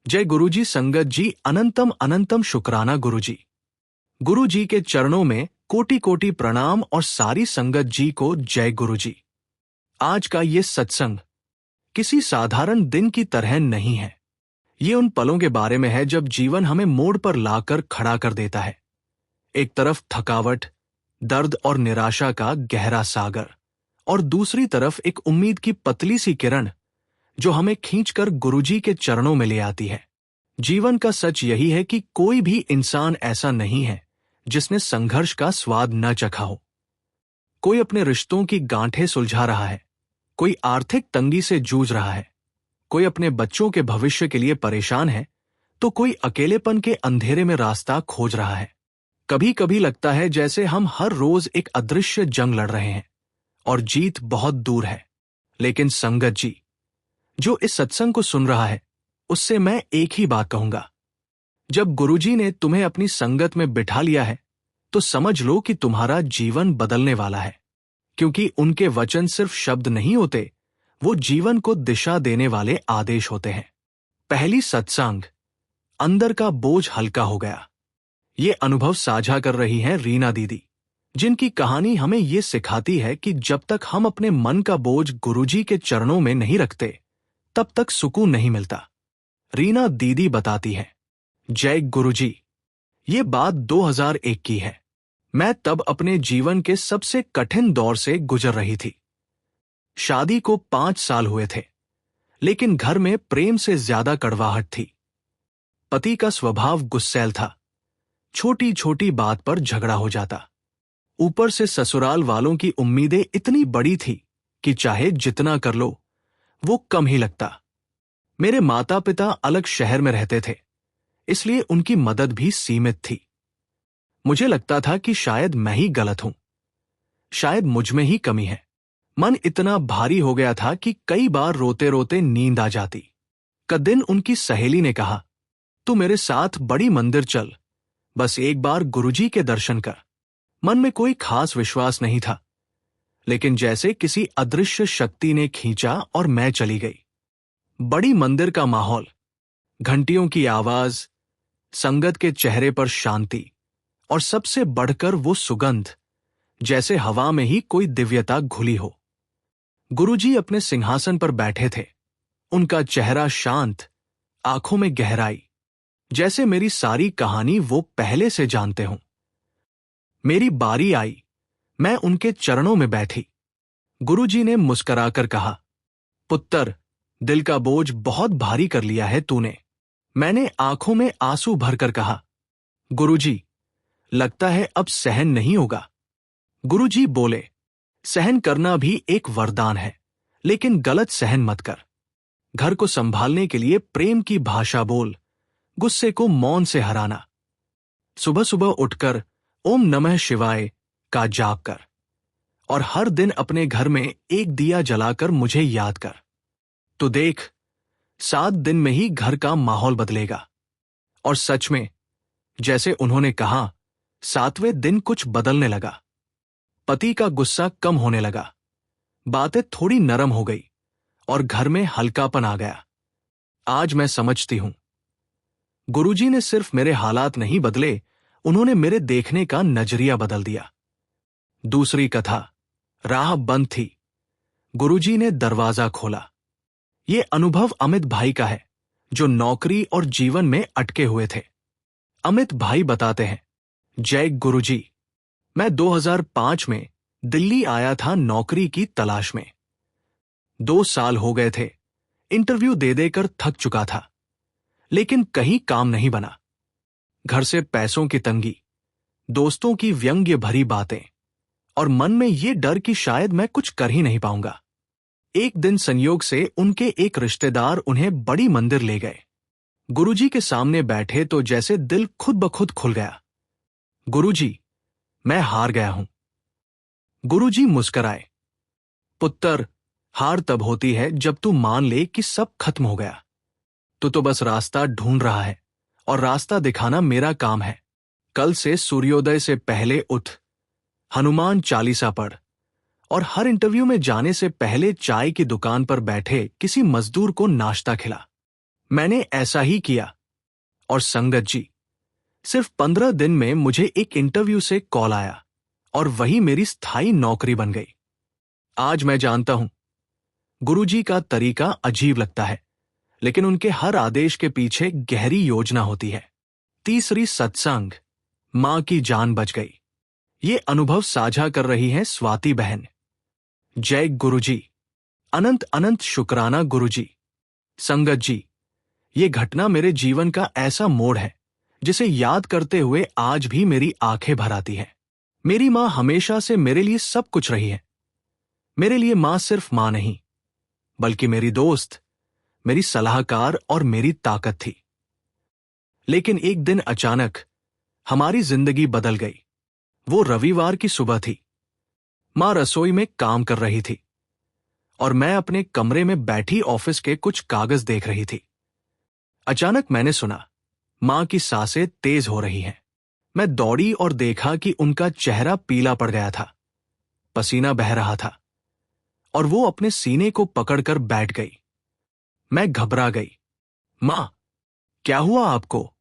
जय गुरुजी संगत जी, अनंतम अनंतम शुक्राना गुरुजी। गुरुजी के चरणों में कोटि कोटि प्रणाम और सारी संगत जी को जय गुरुजी। आज का ये सत्संग किसी साधारण दिन की तरह नहीं है। ये उन पलों के बारे में है जब जीवन हमें मोड़ पर लाकर खड़ा कर देता है। एक तरफ थकावट, दर्द और निराशा का गहरा सागर, और दूसरी तरफ एक उम्मीद की पतली सी किरण जो हमें खींचकर गुरुजी के चरणों में ले आती है। जीवन का सच यही है कि कोई भी इंसान ऐसा नहीं है जिसने संघर्ष का स्वाद न चखा हो। कोई अपने रिश्तों की गांठें सुलझा रहा है, कोई आर्थिक तंगी से जूझ रहा है, कोई अपने बच्चों के भविष्य के लिए परेशान है, तो कोई अकेलेपन के अंधेरे में रास्ता खोज रहा है। कभी कभी लगता है जैसे हम हर रोज एक अदृश्य जंग लड़ रहे हैं और जीत बहुत दूर है। लेकिन संगत जी, जो इस सत्संग को सुन रहा है, उससे मैं एक ही बात कहूंगा। जब गुरुजी ने तुम्हें अपनी संगत में बिठा लिया है तो समझ लो कि तुम्हारा जीवन बदलने वाला है, क्योंकि उनके वचन सिर्फ शब्द नहीं होते, वो जीवन को दिशा देने वाले आदेश होते हैं। पहली सत्संग, अंदर का बोझ हल्का हो गया। ये अनुभव साझा कर रही हैं रीना दीदी, जिनकी कहानी हमें ये सिखाती है कि जब तक हम अपने मन का बोझ गुरुजी के चरणों में नहीं रखते, तब तक सुकून नहीं मिलता। रीना दीदी बताती हैं, जय गुरुजी, ये बात 2001 की है। मैं तब अपने जीवन के सबसे कठिन दौर से गुजर रही थी। शादी को 5 साल हुए थे, लेकिन घर में प्रेम से ज्यादा कड़वाहट थी। पति का स्वभाव गुस्सैल था, छोटी छोटी बात पर झगड़ा हो जाता। ऊपर से ससुराल वालों की उम्मीदें इतनी बड़ी थी कि चाहे जितना कर लो वो कम ही लगता। मेरे माता पिता अलग शहर में रहते थे, इसलिए उनकी मदद भी सीमित थी। मुझे लगता था कि शायद मैं ही गलत हूं, शायद मुझ में ही कमी है। मन इतना भारी हो गया था कि कई बार रोते रोते नींद आ जाती। एक दिन उनकी सहेली ने कहा, तू मेरे साथ बड़ी मंदिर चल, बस एक बार गुरुजी के दर्शन कर। मन में कोई खास विश्वास नहीं था, लेकिन जैसे किसी अदृश्य शक्ति ने खींचा और मैं चली गई। बड़ी मंदिर का माहौल, घंटियों की आवाज, संगत के चेहरे पर शांति, और सबसे बढ़कर वो सुगंध, जैसे हवा में ही कोई दिव्यता घुली हो। गुरुजी अपने सिंहासन पर बैठे थे, उनका चेहरा शांत, आंखों में गहराई, जैसे मेरी सारी कहानी वो पहले से जानते हों। मेरी बारी आई, मैं उनके चरणों में बैठी। गुरुजी ने मुस्कुराकर कहा, पुत्र, दिल का बोझ बहुत भारी कर लिया है तूने। मैंने आंखों में आंसू भरकर कहा, गुरुजी, लगता है अब सहन नहीं होगा। गुरुजी बोले, सहन करना भी एक वरदान है, लेकिन गलत सहन मत कर। घर को संभालने के लिए प्रेम की भाषा बोल, गुस्से को मौन से हराना। सुबह सुबह उठकर ओम नमः शिवाय का जाप कर, और हर दिन अपने घर में एक दिया जलाकर मुझे याद कर। तो देख, 7 दिन में ही घर का माहौल बदलेगा। और सच में, जैसे उन्होंने कहा, 7वें दिन कुछ बदलने लगा। पति का गुस्सा कम होने लगा, बातें थोड़ी नरम हो गई, और घर में हल्कापन आ गया। आज मैं समझती हूं, गुरुजी ने सिर्फ मेरे हालात नहीं बदले, उन्होंने मेरे देखने का नजरिया बदल दिया। दूसरी कथा, राह बंद थी, गुरुजी ने दरवाजा खोला। ये अनुभव अमित भाई का है, जो नौकरी और जीवन में अटके हुए थे। अमित भाई बताते हैं, जय गुरुजी, मैं 2005 में दिल्ली आया था नौकरी की तलाश में। 2 साल हो गए थे, इंटरव्यू दे देकर थक चुका था, लेकिन कहीं काम नहीं बना। घर से पैसों की तंगी, दोस्तों की व्यंग्य भरी बातें, और मन में ये डर कि शायद मैं कुछ कर ही नहीं पाऊंगा। एक दिन संयोग से उनके एक रिश्तेदार उन्हें बड़ी मंदिर ले गए। गुरुजी के सामने बैठे तो जैसे दिल खुद ब खुद खुल गया। गुरुजी, मैं हार गया हूं। गुरुजी मुस्कुराए, पुत्र, हार तब होती है जब तू मान ले कि सब खत्म हो गया। तू तो बस रास्ता ढूंढ रहा है, और रास्ता दिखाना मेरा काम है। कल से सूर्योदय से पहले उठ, हनुमान चालीसा पढ़, और हर इंटरव्यू में जाने से पहले चाय की दुकान पर बैठे किसी मजदूर को नाश्ता खिला। मैंने ऐसा ही किया। और संगत जी, सिर्फ 15 दिन में मुझे एक इंटरव्यू से कॉल आया और वही मेरी स्थायी नौकरी बन गई। आज मैं जानता हूं, गुरुजी का तरीका अजीब लगता है, लेकिन उनके हर आदेश के पीछे गहरी योजना होती है। तीसरी सत्संग, मां की जान बच गई। ये अनुभव साझा कर रही हैं स्वाति बहन। जय गुरुजी, अनंत अनंत शुक्राना गुरुजी। संगत जी, ये घटना मेरे जीवन का ऐसा मोड़ है जिसे याद करते हुए आज भी मेरी आंखें भर आती हैं। मेरी मां हमेशा से मेरे लिए सब कुछ रही है। मेरे लिए मां सिर्फ मां नहीं, बल्कि मेरी दोस्त, मेरी सलाहकार और मेरी ताकत थी। लेकिन एक दिन अचानक हमारी जिंदगी बदल गई। वो रविवार की सुबह थी। मां रसोई में काम कर रही थी और मैं अपने कमरे में बैठी ऑफिस के कुछ कागज देख रही थी। अचानक मैंने सुना, मां की सांसें तेज हो रही हैं। मैं दौड़ी और देखा कि उनका चेहरा पीला पड़ गया था, पसीना बह रहा था और वो अपने सीने को पकड़कर बैठ गई। मैं घबरा गई। मां, क्या हुआ आपको?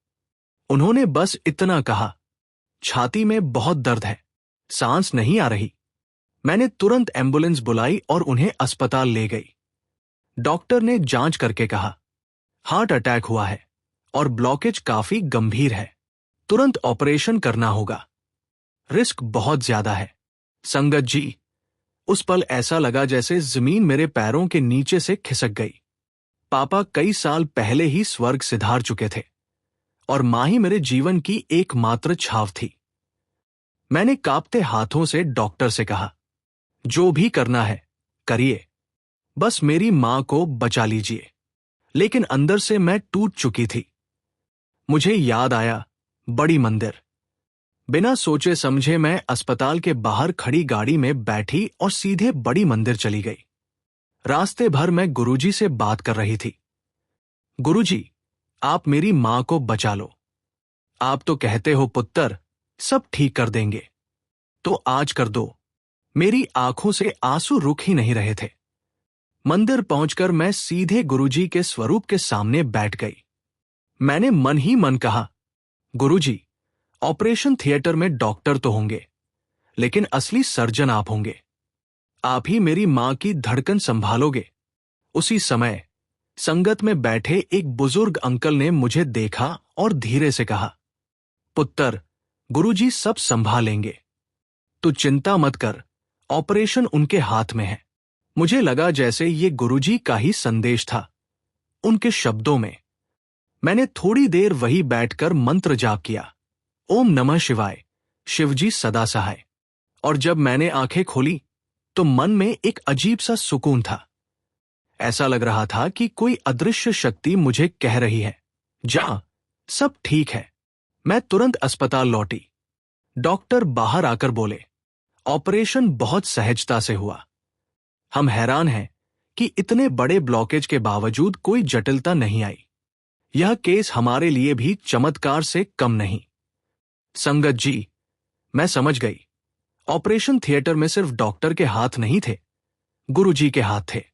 उन्होंने बस इतना कहा, छाती में बहुत दर्द है, सांस नहीं आ रही। मैंने तुरंत एम्बुलेंस बुलाई और उन्हें अस्पताल ले गई। डॉक्टर ने जांच करके कहा, हार्ट अटैक हुआ है और ब्लॉकेज काफी गंभीर है। तुरंत ऑपरेशन करना होगा। रिस्क बहुत ज्यादा है। संगत जी, उस पल ऐसा लगा जैसे जमीन मेरे पैरों के नीचे से खिसक गई। पापा कई साल पहले ही स्वर्ग सिधार चुके थे और मां ही मेरे जीवन की एकमात्र छाव थी। मैंने कांपते हाथों से डॉक्टर से कहा, जो भी करना है करिए, बस मेरी मां को बचा लीजिए। लेकिन अंदर से मैं टूट चुकी थी। मुझे याद आया, बड़ी मंदिर। बिना सोचे समझे मैं अस्पताल के बाहर खड़ी गाड़ी में बैठी और सीधे बड़ी मंदिर चली गई। रास्ते भर मैं गुरुजी से बात कर रही थी। गुरुजी, आप मेरी मां को बचा लो। आप तो कहते हो पुत्र, सब ठीक कर देंगे, तो आज कर दो। मेरी आंखों से आंसू रुक ही नहीं रहे थे। मंदिर पहुंचकर मैं सीधे गुरुजी के स्वरूप के सामने बैठ गई। मैंने मन ही मन कहा, गुरुजी, ऑपरेशन थिएटर में डॉक्टर तो होंगे, लेकिन असली सर्जन आप होंगे। आप ही मेरी मां की धड़कन संभालोगे। उसी समय संगत में बैठे एक बुजुर्ग अंकल ने मुझे देखा और धीरे से कहा, पुत्र, गुरुजी सब संभालेंगे, तू चिंता मत कर, ऑपरेशन उनके हाथ में है। मुझे लगा जैसे ये गुरुजी का ही संदेश था। उनके शब्दों में मैंने थोड़ी देर वही बैठकर मंत्र जाप किया, ओम नमः शिवाय, शिवजी सदा सहाय। और जब मैंने आंखें खोली तो मन में एक अजीब सा सुकून था। ऐसा लग रहा था कि कोई अदृश्य शक्ति मुझे कह रही है, जा, सब ठीक है। मैं तुरंत अस्पताल लौटी। डॉक्टर बाहर आकर बोले, ऑपरेशन बहुत सहजता से हुआ। हम हैरान हैं कि इतने बड़े ब्लॉकेज के बावजूद कोई जटिलता नहीं आई। यह केस हमारे लिए भी चमत्कार से कम नहीं। संगत जी, मैं समझ गई, ऑपरेशन थिएटर में सिर्फ डॉक्टर के हाथ नहीं थे, गुरुजी के हाथ थे।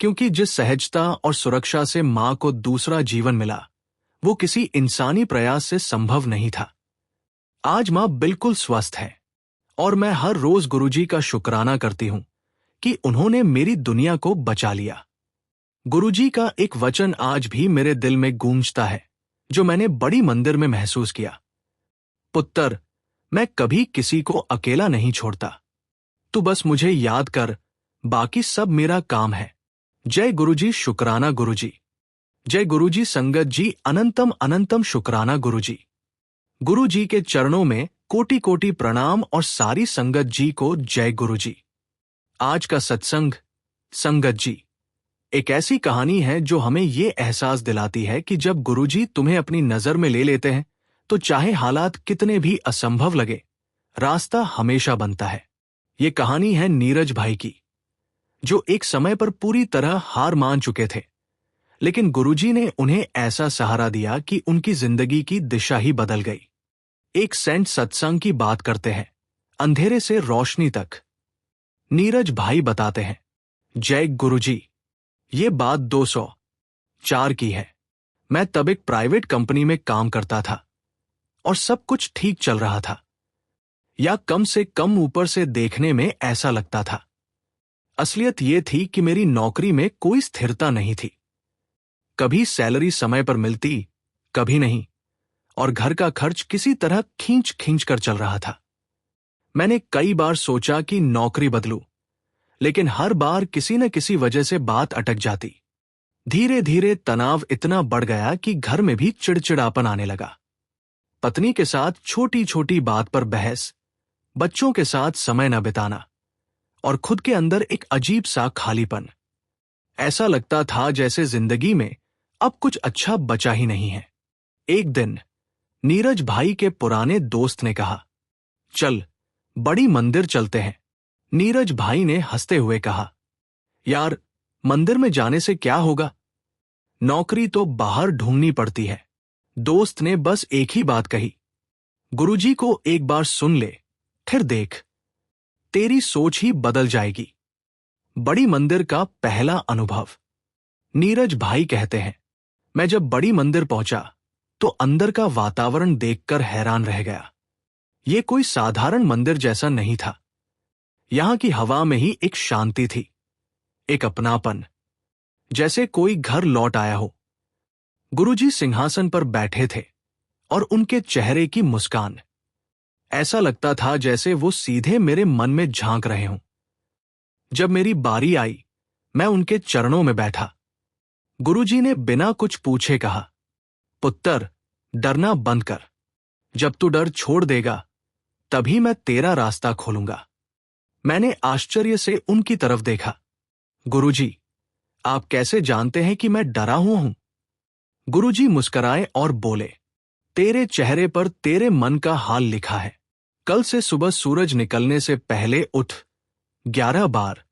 क्योंकि जिस सहजता और सुरक्षा से मां को दूसरा जीवन मिला, वो किसी इंसानी प्रयास से संभव नहीं था। आज मां बिल्कुल स्वस्थ है और मैं हर रोज गुरुजी का शुक्राना करती हूं कि उन्होंने मेरी दुनिया को बचा लिया। गुरुजी का एक वचन आज भी मेरे दिल में गूंजता है, जो मैंने बड़ी मंदिर में महसूस किया, पुत्र, मैं कभी किसी को अकेला नहीं छोड़ता। तू बस मुझे याद कर, बाकी सब मेरा काम है। जय गुरुजी, शुक्राना गुरुजी। जय गुरुजी। संगत जी, अनंतम अनंतम शुक्राना गुरुजी। गुरुजी के चरणों में कोटि कोटि प्रणाम और सारी संगत जी को जय गुरुजी। आज का सत्संग, संगत जी, एक ऐसी कहानी है जो हमें ये एहसास दिलाती है कि जब गुरुजी तुम्हें अपनी नजर में ले लेते हैं तो चाहे हालात कितने भी असंभव लगे, रास्ता हमेशा बनता है। ये कहानी है नीरज भाई की, जो एक समय पर पूरी तरह हार मान चुके थे, लेकिन गुरुजी ने उन्हें ऐसा सहारा दिया कि उनकी जिंदगी की दिशा ही बदल गई। एक सेंट सत्संग की बात करते हैं, अंधेरे से रोशनी तक। नीरज भाई बताते हैं, जय गुरुजी, ये बात 204 की है। मैं तब एक प्राइवेट कंपनी में काम करता था और सब कुछ ठीक चल रहा था, या कम से कम ऊपर से देखने में ऐसा लगता था। असलियत यह थी कि मेरी नौकरी में कोई स्थिरता नहीं थी। कभी सैलरी समय पर मिलती, कभी नहीं, और घर का खर्च किसी तरह खींच खींच कर चल रहा था। मैंने कई बार सोचा कि नौकरी बदलूं, लेकिन हर बार किसी न किसी वजह से बात अटक जाती। धीरे धीरे तनाव इतना बढ़ गया कि घर में भी चिड़चिड़ापन आने लगा। पत्नी के साथ छोटी छोटी बात पर बहस, बच्चों के साथ समय न बिताना, और खुद के अंदर एक अजीब सा खालीपन। ऐसा लगता था जैसे जिंदगी में अब कुछ अच्छा बचा ही नहीं है। एक दिन नीरज भाई के पुराने दोस्त ने कहा, चल बड़ी मंदिर चलते हैं। नीरज भाई ने हंसते हुए कहा, यार मंदिर में जाने से क्या होगा, नौकरी तो बाहर ढूंढनी पड़ती है। दोस्त ने बस एक ही बात कही, गुरुजी को एक बार सुन ले, फिर देख, तेरी सोच ही बदल जाएगी। बड़ी मंदिर का पहला अनुभव। नीरज भाई कहते हैं, मैं जब बड़ी मंदिर पहुंचा तो अंदर का वातावरण देखकर हैरान रह गया। ये कोई साधारण मंदिर जैसा नहीं था। यहां की हवा में ही एक शांति थी, एक अपनापन, जैसे कोई घर लौट आया हो। गुरुजी सिंहासन पर बैठे थे और उनके चेहरे की मुस्कान, ऐसा लगता था जैसे वो सीधे मेरे मन में झांक रहे हों। जब मेरी बारी आई, मैं उनके चरणों में बैठा। गुरुजी ने बिना कुछ पूछे कहा, पुत्र, डरना बंद कर। जब तू डर छोड़ देगा, तभी मैं तेरा रास्ता खोलूंगा। मैंने आश्चर्य से उनकी तरफ देखा। गुरुजी, आप कैसे जानते हैं कि मैं डरा हुआ हूं? गुरुजी मुस्कुराए और बोले, तेरे चेहरे पर तेरे मन का हाल लिखा है। कल से सुबह सूरज निकलने से पहले उठ, 11 बार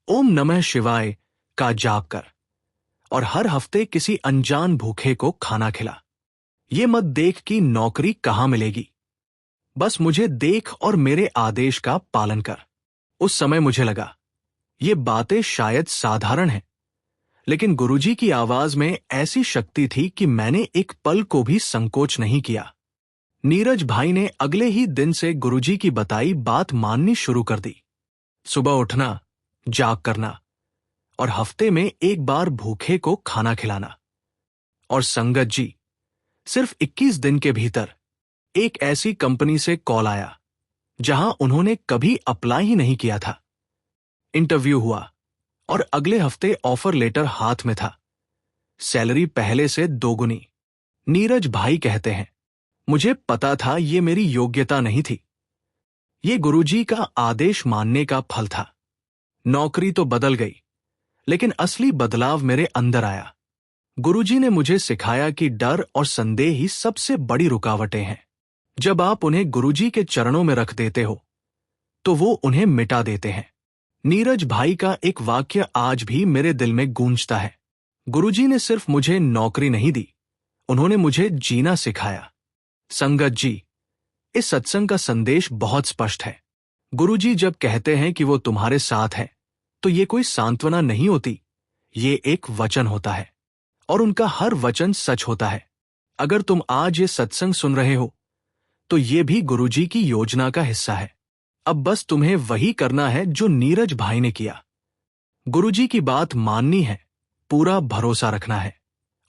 ओम नमः शिवाय का जाप कर, और हर हफ्ते किसी अनजान भूखे को खाना खिला। ये मत देख कि नौकरी कहां मिलेगी, बस मुझे देख और मेरे आदेश का पालन कर। उस समय मुझे लगा, ये बातें शायद साधारण हैं, लेकिन गुरुजी की आवाज में ऐसी शक्ति थी कि मैंने एक पल को भी संकोच नहीं किया। नीरज भाई ने अगले ही दिन से गुरुजी की बताई बात माननी शुरू कर दी। सुबह उठना, जाग करना, और हफ्ते में एक बार भूखे को खाना खिलाना। और संगत जी, सिर्फ 21 दिन के भीतर एक ऐसी कंपनी से कॉल आया जहां उन्होंने कभी अप्लाई ही नहीं किया था। इंटरव्यू हुआ और अगले हफ्ते ऑफर लेटर हाथ में था। सैलरी पहले से दोगुनी। नीरज भाई कहते हैं, मुझे पता था ये मेरी योग्यता नहीं थी, ये गुरुजी का आदेश मानने का फल था। नौकरी तो बदल गई, लेकिन असली बदलाव मेरे अंदर आया। गुरुजी ने मुझे सिखाया कि डर और संदेह ही सबसे बड़ी रुकावटें हैं। जब आप उन्हें गुरुजी के चरणों में रख देते हो, तो वो उन्हें मिटा देते हैं। नीरज भाई का एक वाक्य आज भी मेरे दिल में गूंजता है। गुरुजी ने सिर्फ मुझे नौकरी नहीं दी, उन्होंने मुझे जीना सिखाया। संगत जी, इस सत्संग का संदेश बहुत स्पष्ट है। गुरुजी जब कहते हैं कि वो तुम्हारे साथ हैं, तो ये कोई सांत्वना नहीं होती, ये एक वचन होता है, और उनका हर वचन सच होता है। अगर तुम आज ये सत्संग सुन रहे हो, तो ये भी गुरुजी की योजना का हिस्सा है। अब बस तुम्हें वही करना है जो नीरज भाई ने किया। गुरुजी की बात माननी है, पूरा भरोसा रखना है,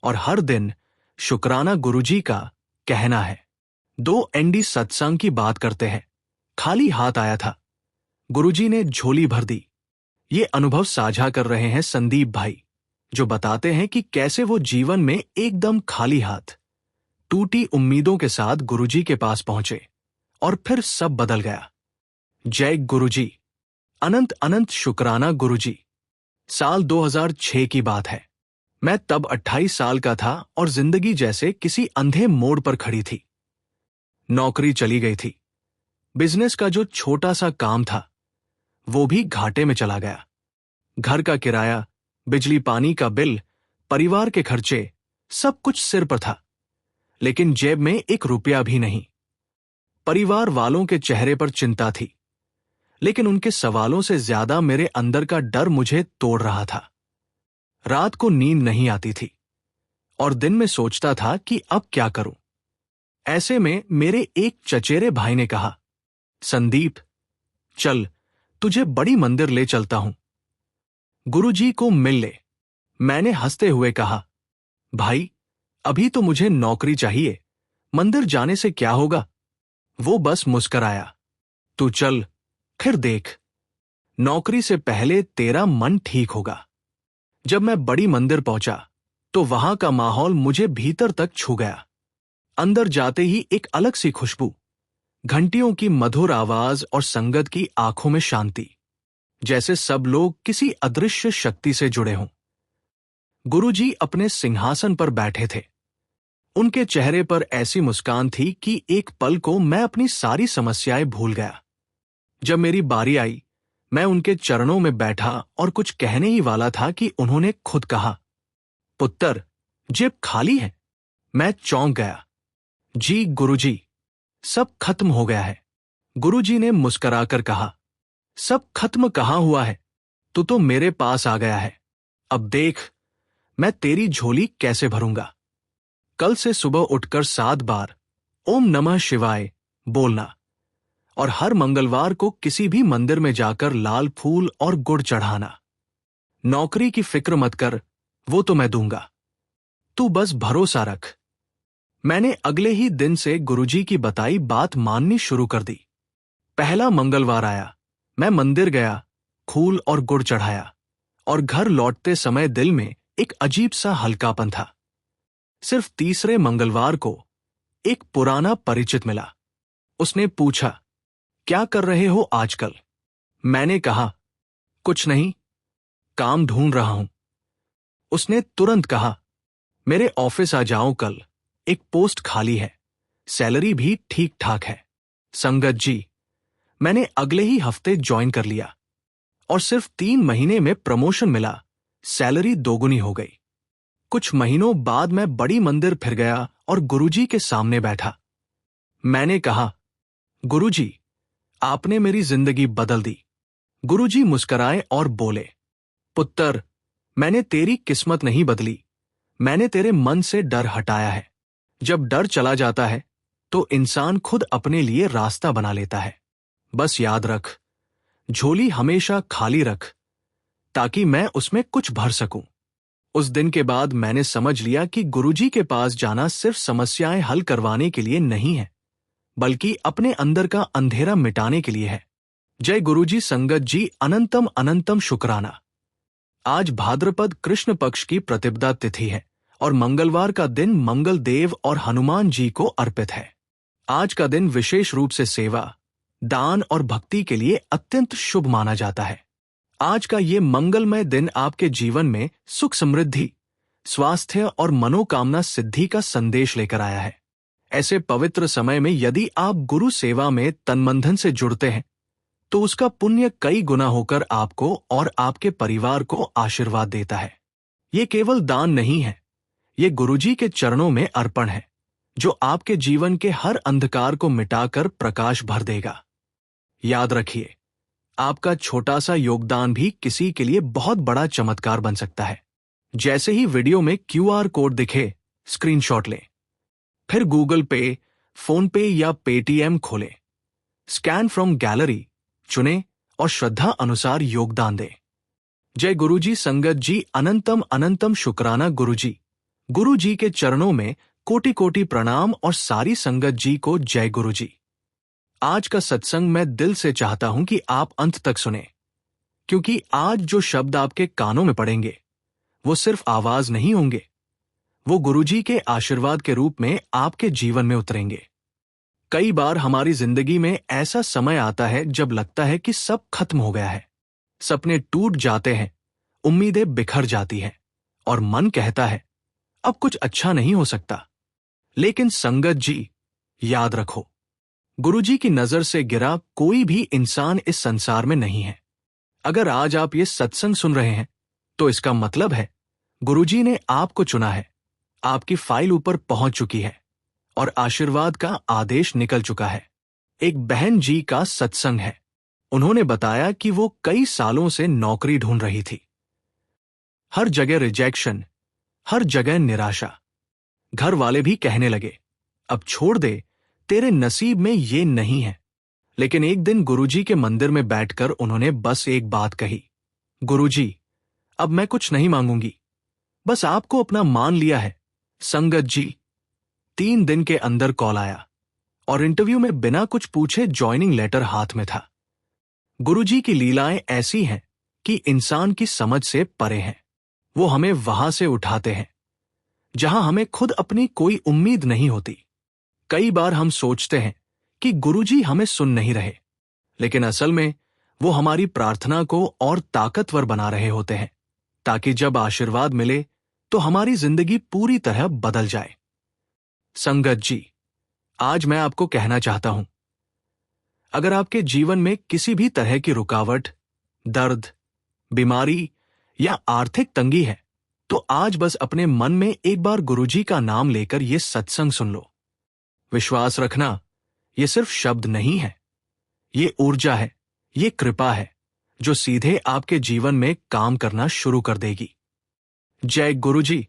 और हर दिन शुक्राना गुरुजी का कहना है। 2 एनडी सत्संग की बात करते हैं। खाली हाथ आया था, गुरुजी ने झोली भर दी। ये अनुभव साझा कर रहे हैं संदीप भाई, जो बताते हैं कि कैसे वो जीवन में एकदम खाली हाथ, टूटी उम्मीदों के साथ गुरुजी के पास पहुंचे, और फिर सब बदल गया। जय गुरुजी, अनंत अनंत शुक्राना गुरुजी। साल 2006 की बात है। मैं तब 28 साल का था और जिंदगी जैसे किसी अंधे मोड़ पर खड़ी थी। नौकरी चली गई थी, बिजनेस का जो छोटा सा काम था वो भी घाटे में चला गया। घर का किराया, बिजली पानी का बिल, परिवार के खर्चे, सब कुछ सिर पर था, लेकिन जेब में 1 रुपया भी नहीं। परिवार वालों के चेहरे पर चिंता थी, लेकिन उनके सवालों से ज्यादा मेरे अंदर का डर मुझे तोड़ रहा था। रात को नींद नहीं आती थी, और दिन में सोचता था कि अब क्या करूं। ऐसे में मेरे एक चचेरे भाई ने कहा, संदीप, चल तुझे बड़ी मंदिर ले चलता हूं, गुरुजी को मिल ले। मैंने हंसते हुए कहा, भाई, अभी तो मुझे नौकरी चाहिए, मंदिर जाने से क्या होगा। वो बस मुस्कराया, तू चल, फिर देख, नौकरी से पहले तेरा मन ठीक होगा। जब मैं बड़ी मंदिर पहुंचा तो वहां का माहौल मुझे भीतर तक छू गया। अंदर जाते ही एक अलग सी खुशबू, घंटियों की मधुर आवाज और संगत की आंखों में शांति, जैसे सब लोग किसी अदृश्य शक्ति से जुड़े हों। गुरुजी अपने सिंहासन पर बैठे थे। उनके चेहरे पर ऐसी मुस्कान थी कि एक पल को मैं अपनी सारी समस्याएं भूल गया। जब मेरी बारी आई, मैं उनके चरणों में बैठा और कुछ कहने ही वाला था कि उन्होंने खुद कहा, पुत्र, जेब खाली है। मैं चौंक गया। जी गुरुजी, सब खत्म हो गया है। गुरुजी ने मुस्कुराकर कहा, सब खत्म कहाँ हुआ है, तू तो मेरे पास आ गया है। अब देख, मैं तेरी झोली कैसे भरूंगा। कल से सुबह उठकर 7 बार ओम नमः शिवाय बोलना और हर मंगलवार को किसी भी मंदिर में जाकर लाल फूल और गुड़ चढ़ाना। नौकरी की फिक्र मत कर, वो तो मैं दूंगा, तू बस भरोसा रख। मैंने अगले ही दिन से गुरुजी की बताई बात माननी शुरू कर दी। पहला मंगलवार आया, मैं मंदिर गया, फूल और गुड़ चढ़ाया और घर लौटते समय दिल में एक अजीब सा हल्कापन था। सिर्फ तीसरे मंगलवार को एक पुराना परिचित मिला। उसने पूछा, क्या कर रहे हो आजकल? मैंने कहा, कुछ नहीं, काम ढूंढ रहा हूं। उसने तुरंत कहा, मेरे ऑफिस आ जाओ कल, एक पोस्ट खाली है, सैलरी भी ठीक ठाक है। संगत जी, मैंने अगले ही हफ्ते ज्वाइन कर लिया और सिर्फ 3 महीने में प्रमोशन मिला, सैलरी दोगुनी हो गई। कुछ महीनों बाद मैं बड़ी मंदिर फिर गया और गुरुजी के सामने बैठा। मैंने कहा, गुरुजी, आपने मेरी जिंदगी बदल दी। गुरुजी मुस्कुराए और बोले, पुत्र, मैंने तेरी किस्मत नहीं बदली, मैंने तेरे मन से डर हटाया है। जब डर चला जाता है तो इंसान खुद अपने लिए रास्ता बना लेता है। बस याद रख, झोली हमेशा खाली रख, ताकि मैं उसमें कुछ भर सकूं। उस दिन के बाद मैंने समझ लिया कि गुरुजी के पास जाना सिर्फ समस्याएं हल करवाने के लिए नहीं है, बल्कि अपने अंदर का अंधेरा मिटाने के लिए है। जय गुरुजी। संगत जी, अनंतम अनंतम शुक्राना। आज भाद्रपद कृष्ण पक्ष की प्रतिपदा तिथि है और मंगलवार का दिन मंगल देव और हनुमान जी को अर्पित है। आज का दिन विशेष रूप से सेवा, दान और भक्ति के लिए अत्यंत शुभ माना जाता है। आज का ये मंगलमय दिन आपके जीवन में सुख समृद्धि, स्वास्थ्य और मनोकामना सिद्धि का संदेश लेकर आया है। ऐसे पवित्र समय में यदि आप गुरु सेवा में तनमन से जुड़ते हैं तो उसका पुण्य कई गुना होकर आपको और आपके परिवार को आशीर्वाद देता है। ये केवल दान नहीं है, ये गुरुजी के चरणों में अर्पण है, जो आपके जीवन के हर अंधकार को मिटाकर प्रकाश भर देगा। याद रखिए, आपका छोटा सा योगदान भी किसी के लिए बहुत बड़ा चमत्कार बन सकता है। जैसे ही वीडियो में QR कोड दिखे, स्क्रीनशॉट लें, फिर गूगल पे, फोन पे या पेटीएम खोलें, स्कैन फ्रॉम गैलरी चुनें और श्रद्धा अनुसार योगदान दें। जय गुरुजी। संगत जी, अनंतम अनंतम शुक्राना गुरुजी। गुरुजी के चरणों में कोटि कोटि प्रणाम और सारी संगत जी को जय गुरुजी। आज का सत्संग मैं दिल से चाहता हूं कि आप अंत तक सुने, क्योंकि आज जो शब्द आपके कानों में पड़ेंगे वो सिर्फ आवाज नहीं होंगे, वो गुरुजी के आशीर्वाद के रूप में आपके जीवन में उतरेंगे। कई बार हमारी जिंदगी में ऐसा समय आता है जब लगता है कि सब खत्म हो गया है, सपने टूट जाते हैं, उम्मीदें बिखर जाती हैं और मन कहता है अब कुछ अच्छा नहीं हो सकता। लेकिन संगत जी, याद रखो, गुरुजी की नजर से गिरा कोई भी इंसान इस संसार में नहीं है। अगर आज आप ये सत्संग सुन रहे हैं तो इसका मतलब है गुरुजी ने आपको चुना है, आपकी फाइल ऊपर पहुंच चुकी है और आशीर्वाद का आदेश निकल चुका है। एक बहन जी का सत्संग है। उन्होंने बताया कि वो कई सालों से नौकरी ढूंढ रही थी। हर जगह रिजेक्शन, हर जगह निराशा। घर वाले भी कहने लगे, अब छोड़ दे, तेरे नसीब में ये नहीं है। लेकिन एक दिन गुरुजी के मंदिर में बैठकर उन्होंने बस एक बात कही, गुरुजी, अब मैं कुछ नहीं मांगूंगी, बस आपको अपना मान लिया है। संगत जी, 3 दिन के अंदर कॉल आया और इंटरव्यू में बिना कुछ पूछे ज्वाइनिंग लेटर हाथ में था। गुरुजी की लीलाएं ऐसी हैं कि इंसान की समझ से परे हैं। वो हमें वहां से उठाते हैं जहां हमें खुद अपनी कोई उम्मीद नहीं होती। कई बार हम सोचते हैं कि गुरुजी हमें सुन नहीं रहे, लेकिन असल में वो हमारी प्रार्थना को और ताकतवर बना रहे होते हैं, ताकि जब आशीर्वाद मिले तो हमारी जिंदगी पूरी तरह बदल जाए। संगत जी, आज मैं आपको कहना चाहता हूं, अगर आपके जीवन में किसी भी तरह की रुकावट, दर्द, बीमारी या आर्थिक तंगी है, तो आज बस अपने मन में एक बार गुरुजी का नाम लेकर यह सत्संग सुन लो। विश्वास रखना, ये सिर्फ शब्द नहीं है, ये ऊर्जा है, ये कृपा है जो सीधे आपके जीवन में काम करना शुरू कर देगी। जय गुरुजी।